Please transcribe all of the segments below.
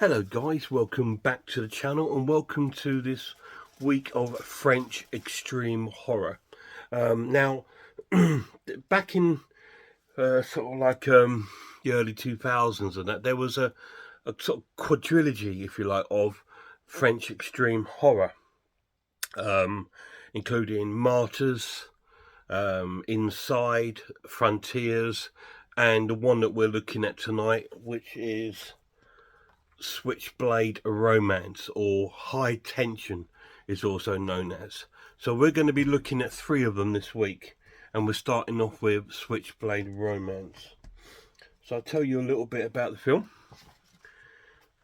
Hello guys, welcome back to the channel and welcome to this week of French extreme horror. Now, back in sort of like the early 2000s and that, there was a sort of quadrilogy, if you like, of French extreme horror, including Martyrs, Inside, Frontiers, and the one that we're looking at tonight, which is Switchblade Romance, or High Tension is also known as. So we're going to be looking at 3 of them this week, and we're starting off with Switchblade Romance. So I'll tell you a little bit about the film.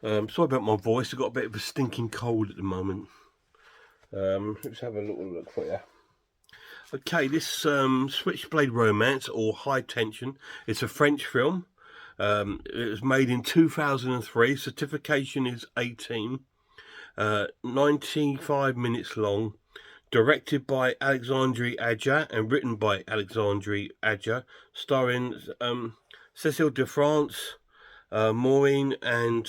Sorry about my voice, I've got a bit of a stinking cold at the moment. Let's have a little look for you. Okay, this Switchblade Romance, or High Tension, it's a French film. It was made in 2003. Certification is 18. 95 minutes long. Directed by Alexandre Aja and written by Alexandre Aja. Starring Cécile de France, Maureen and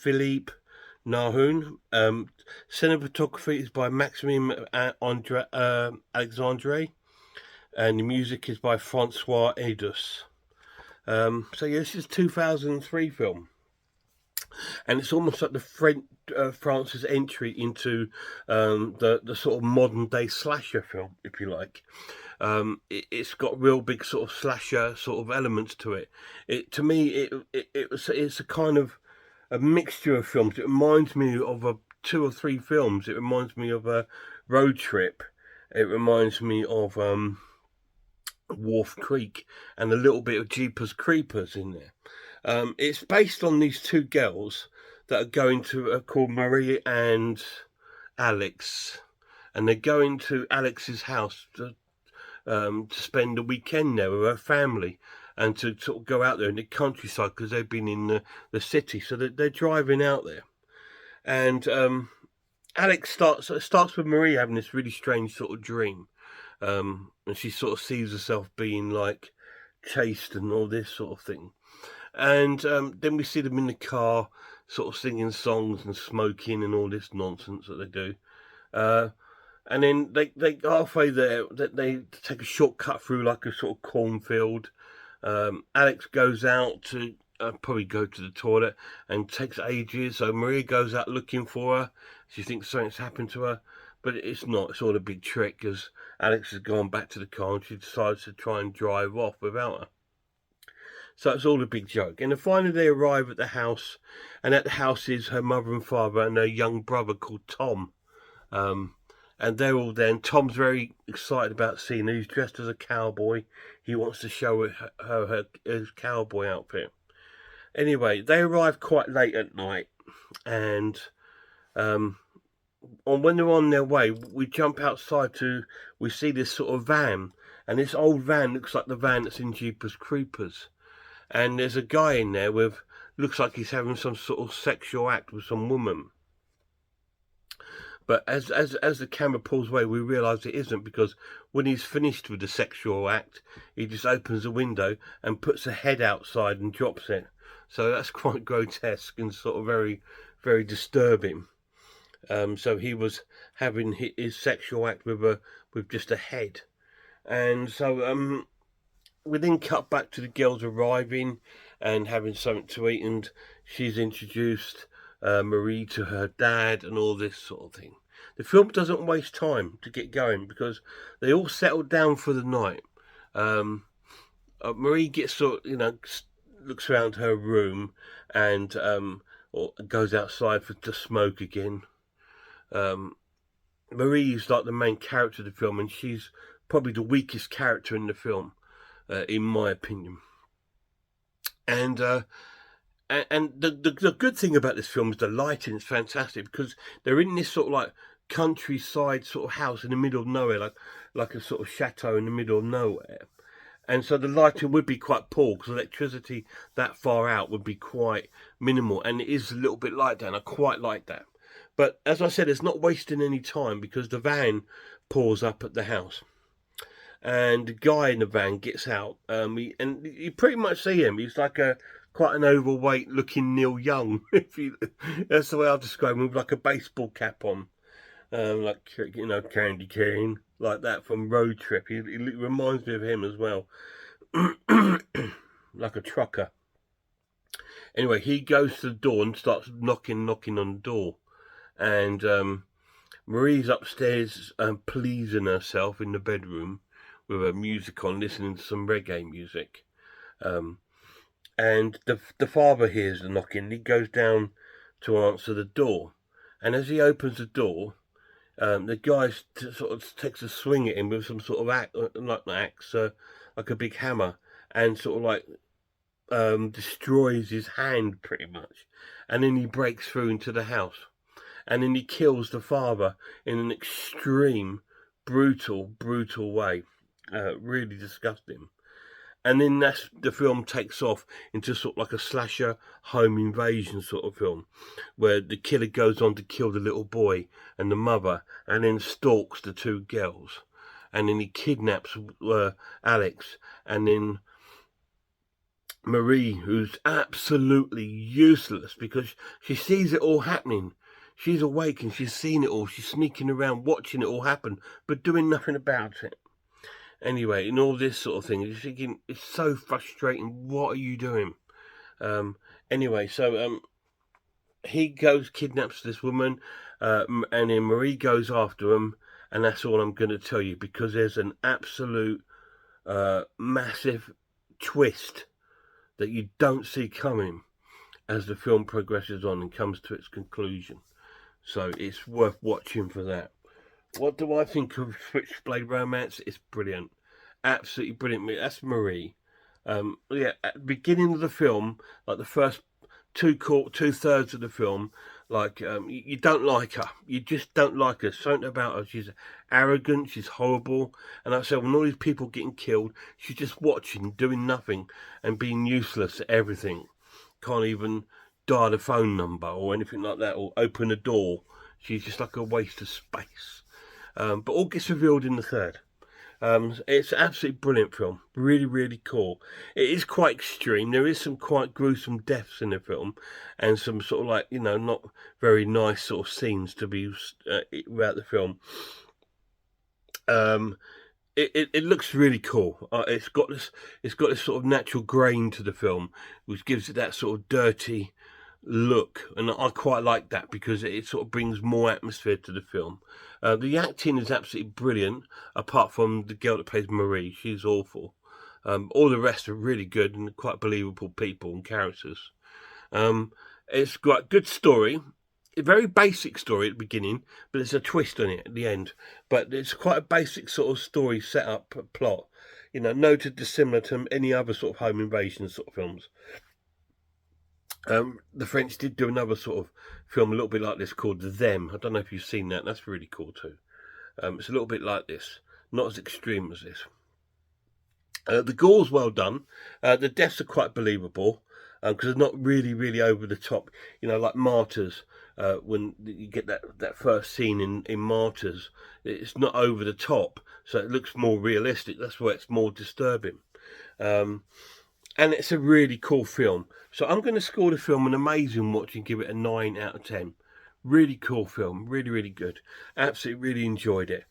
Philippe Nahun. Cinematography is by Maxime Alexandre. And the music is by Francois Edus. So yeah, this is a 2003 film, and it's almost like the France's entry into the sort of modern day slasher film, if you like. It's got real big sort of slasher sort of elements to it. To me, it's a kind of a mixture of films. It reminds me of 2 or 3 films. It reminds me of a Road Trip. It reminds me of Wharf Creek, and a little bit of Jeepers Creepers in there. It's based on these 2 girls that are going to called Marie and Alex, and they're going to Alex's house to spend a weekend there with her family, and to sort of go out there in the countryside because they've been in the city, so they're driving out there. And Alex starts with Marie having this really strange sort of dream. And she sort of sees herself being like chased and all this sort of thing. And then we see them in the car sort of singing songs and smoking and all this nonsense that they do. And then they halfway there, they take a shortcut through like a sort of cornfield. Alex goes out to probably go to the toilet and takes ages. So Maria goes out looking for her. She thinks something's happened to her. But it's not. It's all a big trick, because Alex has gone back to the car and she decides to try and drive off without her. So it's all a big joke. And then finally they arrive at the house, and at the house is her mother and father and their young brother called Tom. And they're all there, and Tom's very excited about seeing her. He's dressed as a cowboy. He wants to show her his cowboy outfit. Anyway, they arrive quite late at night, and when they're on their way, we jump outside we see this sort of van, and this old van looks like the van that's in Jeepers Creepers, and there's a guy in there looks like he's having some sort of sexual act with some woman. But as the camera pulls away, we realise it isn't, because when he's finished with the sexual act, he just opens the window and puts a head outside and drops it. So that's quite grotesque and sort of very, very disturbing. So he was having his sexual act with just a head. And so we then cut back to the girls arriving and having something to eat, and she's introduced Marie to her dad and all this sort of thing. The film doesn't waste time to get going, because they all settle down for the night. Marie gets looks around her room and or goes outside to smoke again. Marie is like the main character of the film, and she's probably the weakest character in the film, in my opinion. And the good thing about this film is the lighting is fantastic, because they're in this sort of like countryside sort of house in the middle of nowhere, like a sort of chateau in the middle of nowhere. And so the lighting would be quite poor, because electricity that far out would be quite minimal, and it is a little bit like that, and I quite like that. But as I said, it's not wasting any time, because the van pulls up at the house, and the guy in the van gets out, and you pretty much see him. He's like quite an overweight looking Neil Young. That's the way I describe him, with like a baseball cap on, like, you know, Candy Cane, like that from Road Trip. He reminds me of him as well, like a trucker. Anyway, he goes to the door and starts knocking on the door, and Marie's upstairs pleasing herself in the bedroom with her music on, listening to some reggae music. And the father hears the knocking. He goes down to answer the door, and as he opens the door, the guy sort of takes a swing at him with some sort of axe, like a big hammer, and sort of like destroys his hand pretty much, and then he breaks through into the house, and then he kills the father in an extreme, brutal way, really disgusting. And then the film takes off into sort of like a slasher home invasion sort of film, where the killer goes on to kill the little boy and the mother, and then stalks the two girls, and then he kidnaps Alex, and then Marie, who's absolutely useless because she sees it all happening. She's awake and she's seen it all. She's sneaking around, watching it all happen, but doing nothing about it. Anyway, in all this sort of thing, you're thinking, it's so frustrating. What are you doing? Anyway, so he goes, kidnaps this woman, and then Marie goes after him, and that's all I'm going to tell you, because there's an absolute massive twist that you don't see coming as the film progresses on and comes to its conclusion. So it's worth watching for that. What do I think of Switchblade Romance? It's brilliant. Absolutely brilliant. That's Marie. Yeah, at the beginning of the film, like the first two-thirds of the film, like you don't like her. You just don't like her. Something about her. She's arrogant. She's horrible. And like I said, when all these people getting killed, she's just watching, doing nothing, and being useless at everything. Can't even dial the phone number or anything like that, or open a door. She's just like a waste of space. But all gets revealed in the third. It's an absolutely brilliant film. Really, really cool. It is quite extreme. There is some quite gruesome deaths in the film, and some sort of like, you know, not very nice sort of scenes to be throughout the film. It looks really cool. It's got this sort of natural grain to the film, which gives it that sort of dirty look, and I quite like that because it sort of brings more atmosphere to the film. The acting is absolutely brilliant, apart from the girl that plays Marie. She's awful. All the rest are really good and quite believable people and characters. It's got a good story, a very basic story at the beginning, but there's a twist on it at the end. But it's quite a basic sort of story set up plot, you know, noted dissimilar to any other sort of home invasion sort of films. The French did do another sort of film a little bit like this called Them. I don't know if you've seen that. That's really cool too. It's a little bit like this, not as extreme as this. The gore's well done. The deaths are quite believable because they're not really over the top. You know, like Martyrs. When you get that first scene in Martyrs, it's not over the top, so it looks more realistic. That's why it's more disturbing. And it's a really cool film. So I'm going to score the film an amazing watch and give it a 9 out of 10. Really cool film. Really good. Absolutely really enjoyed it.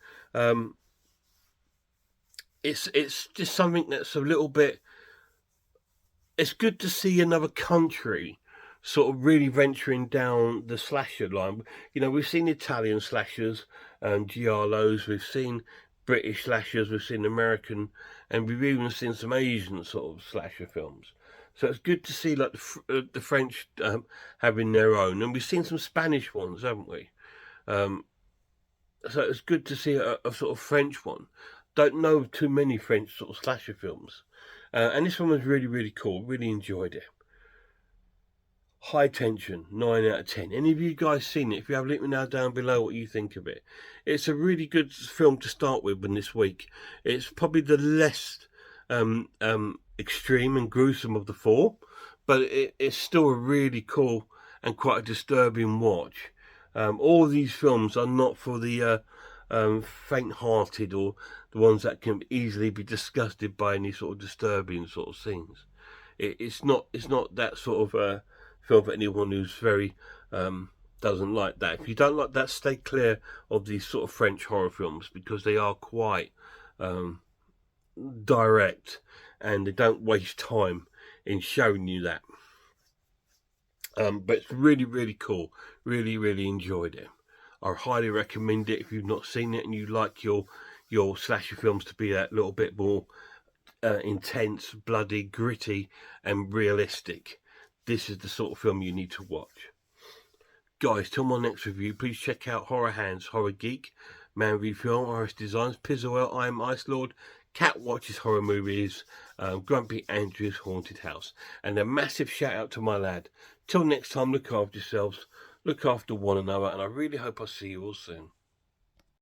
It's just something that's a little bit... It's good to see another country sort of really venturing down the slasher line. You know, we've seen Italian slashers and giallos. We've seen British slashers, we've seen American, and we've even seen some Asian sort of slasher films. So it's good to see like the French having their own, and we've seen some Spanish ones, haven't we? So it's good to see a sort of French one. Don't know too many French sort of slasher films, and this one was really cool. Really enjoyed it. High Tension, 9 out of 10. Any of you guys seen it? If you have, let me know down below what you think of it. It's a really good film to start with this week. It's probably the less extreme and gruesome of the four, but it's still a really cool and quite a disturbing watch. All these films are not for the faint-hearted or the ones that can easily be disgusted by any sort of disturbing sort of scenes. It's not that sort of film for anyone who's very doesn't like that. If you don't like that, stay clear of these sort of French horror films, because they are quite direct, and they don't waste time in showing you that. But it's really, really cool. Really, really enjoyed it. I highly recommend it if you've not seen it and you like your slasher films to be that little bit more intense, bloody, gritty, and realistic. This is the sort of film you need to watch. Guys, till my next review, please check out Horror Hands, Horror Geek, Man Review Film, Iris Designs, Pizzawell, I Am Ice Lord, Cat Watches Horror Movies, Grumpy Andrew's Haunted House. And a massive shout out to my lad. Till next time, look after yourselves, look after one another, and I really hope I see you all soon.